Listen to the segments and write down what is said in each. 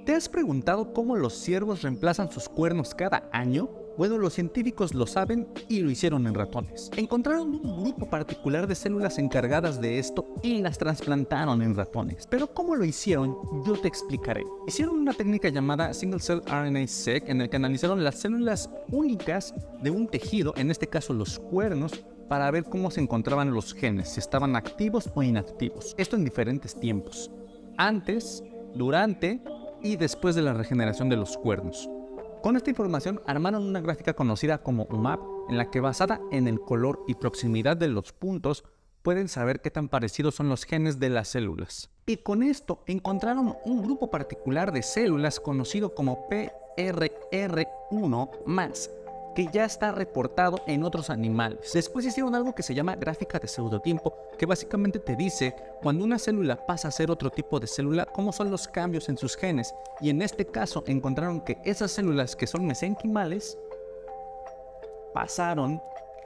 ¿Te has preguntado cómo los ciervos reemplazan sus cuernos cada año? Bueno, los científicos lo saben y lo hicieron en ratones. Encontraron un grupo particular de células encargadas de esto y las trasplantaron en ratones. Pero ¿cómo lo hicieron? Yo te explicaré. Hicieron una técnica llamada Single Cell RNA-seq en el que analizaron las células únicas de un tejido, en este caso los cuernos, para ver cómo se encontraban los genes, si estaban activos o inactivos. Esto en diferentes tiempos: antes, durante y después de la regeneración de los cuernos. Con esta información armaron una gráfica conocida como UMAP, en la que, basada en el color y proximidad de los puntos, pueden saber qué tan parecidos son los genes de las células. Y con esto encontraron un grupo particular de células conocido como PRR1+, que ya está reportado en otros animales. Después hicieron algo que se llama gráfica de pseudotiempo, que básicamente te dice cuando una célula pasa a ser otro tipo de célula, cómo son los cambios en sus genes. Y en este caso encontraron que esas células que son mesenquimales pasaron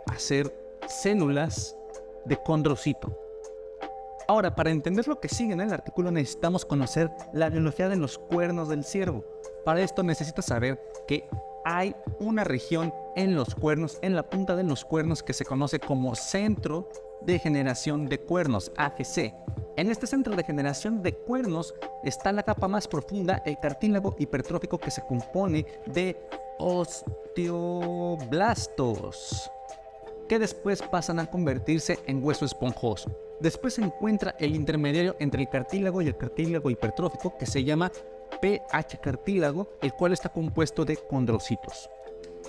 a ser células de condrocito. Ahora, para entender lo que sigue en el artículo, necesitamos conocer la biología de los cuernos del ciervo. Para esto necesitas saber que hay una región en los cuernos, en la punta de los cuernos, que se conoce como centro de generación de cuernos, AGC. En este centro de generación de cuernos está la capa más profunda, el cartílago hipertrófico, que se compone de osteoblastos, que después pasan a convertirse en hueso esponjoso. Después se encuentra el intermediario entre el cartílago y el cartílago hipertrófico, que se llama PH cartílago, el cual está compuesto de condrocitos,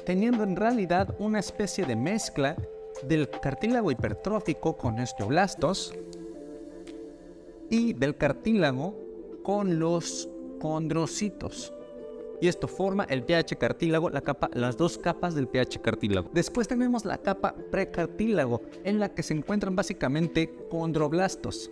teniendo en realidad una especie de mezcla del cartílago hipertrófico con osteoblastos y del cartílago con los condrocitos. Y esto forma el PH cartílago, las dos capas del PH cartílago. Después tenemos la capa precartílago, en la que se encuentran básicamente condroblastos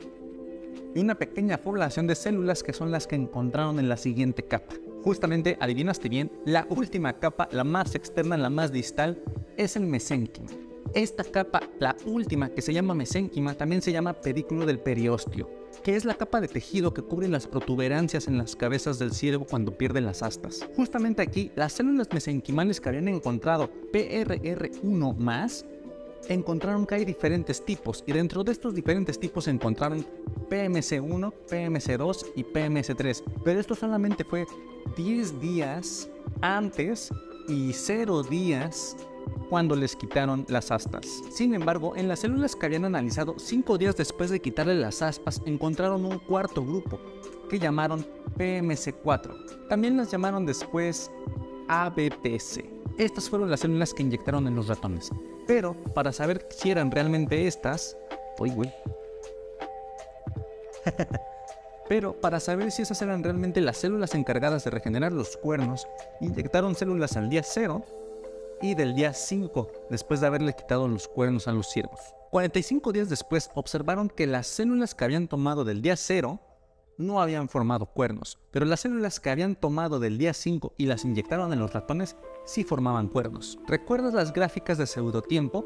y una pequeña población de células, que son las que encontraron en la siguiente capa. Justamente, adivinaste bien, la última capa, la más externa, la más distal, es el mesénquima. Esta capa, la última, que se llama mesénquima, también se llama pedículo del periósteo, que es la capa de tejido que cubre las protuberancias en las cabezas del ciervo cuando pierde las astas. Justamente aquí, las células mesenquimales que habían encontrado PRR1+, encontraron que hay diferentes tipos, y dentro de estos diferentes tipos se encontraron PMC1, PMC2 y PMC3, pero esto solamente fue 10 días antes y 0 días cuando les quitaron las astas. Sin embargo, en las células que habían analizado 5 días después de quitarle las aspas, encontraron un cuarto grupo que llamaron PMC4. También las llamaron después ABPC. Estas fueron las células que inyectaron en los ratones. Pero para saber si eran realmente estas... Pero para saber si esas eran realmente las células encargadas de regenerar los cuernos, inyectaron células al día 0 y del día 5, después de haberle quitado los cuernos a los ciervos. 45 días después observaron que las células que habían tomado del día 0 no habían formado cuernos, pero las células que habían tomado del día 5 y las inyectaron en los ratones sí formaban cuernos. ¿Recuerdas las gráficas de pseudotiempo?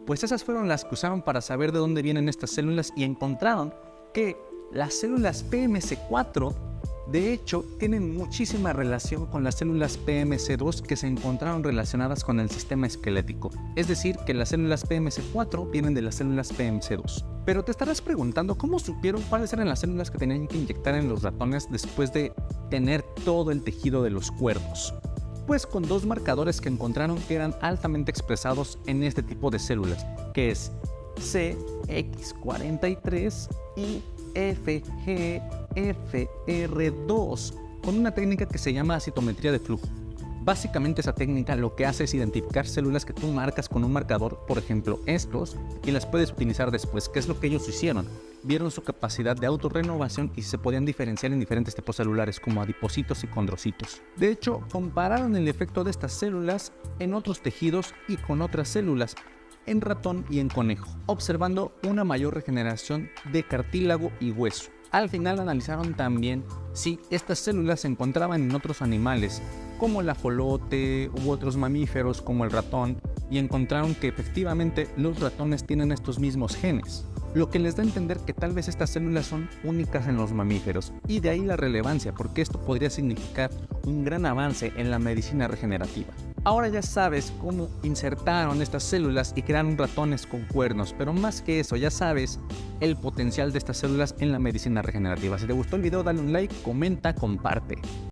Pues esas fueron las que usaron para saber de dónde vienen estas células, y encontraron que las células PMC4 de hecho tienen muchísima relación con las células PMC2 que se encontraron relacionadas con el sistema esquelético. Es decir, que las células PMC4 vienen de las células PMC2. Pero te estarás preguntando cómo supieron cuáles eran las células que tenían que inyectar en los ratones después de tener todo el tejido de los cuernos. Pues con dos marcadores que encontraron que eran altamente expresados en este tipo de células, que es CX43 y FGFR2, con una técnica que se llama citometría de flujo. Básicamente esa técnica lo que hace es identificar células que tú marcas con un marcador, por ejemplo estos, y las puedes utilizar después, que es lo que ellos hicieron. Vieron su capacidad de autorrenovación y se podían diferenciar en diferentes tipos celulares como adipocitos y condrocitos. De hecho, compararon el efecto de estas células en otros tejidos y con otras células, en ratón y en conejo, observando una mayor regeneración de cartílago y hueso. Al final analizaron también si estas células se encontraban en otros animales, como el ajolote u otros mamíferos como el ratón, y encontraron que efectivamente los ratones tienen estos mismos genes. lo que les da a entender que tal vez estas células son únicas en los mamíferos, y de ahí la relevancia, porque esto podría significar un gran avance en la medicina regenerativa. Ahora ya sabes cómo insertaron estas células y crearon ratones con cuernos, pero más que eso, ya sabes el potencial de estas células en la medicina regenerativa. Si te gustó el video, dale un like, comenta, comparte.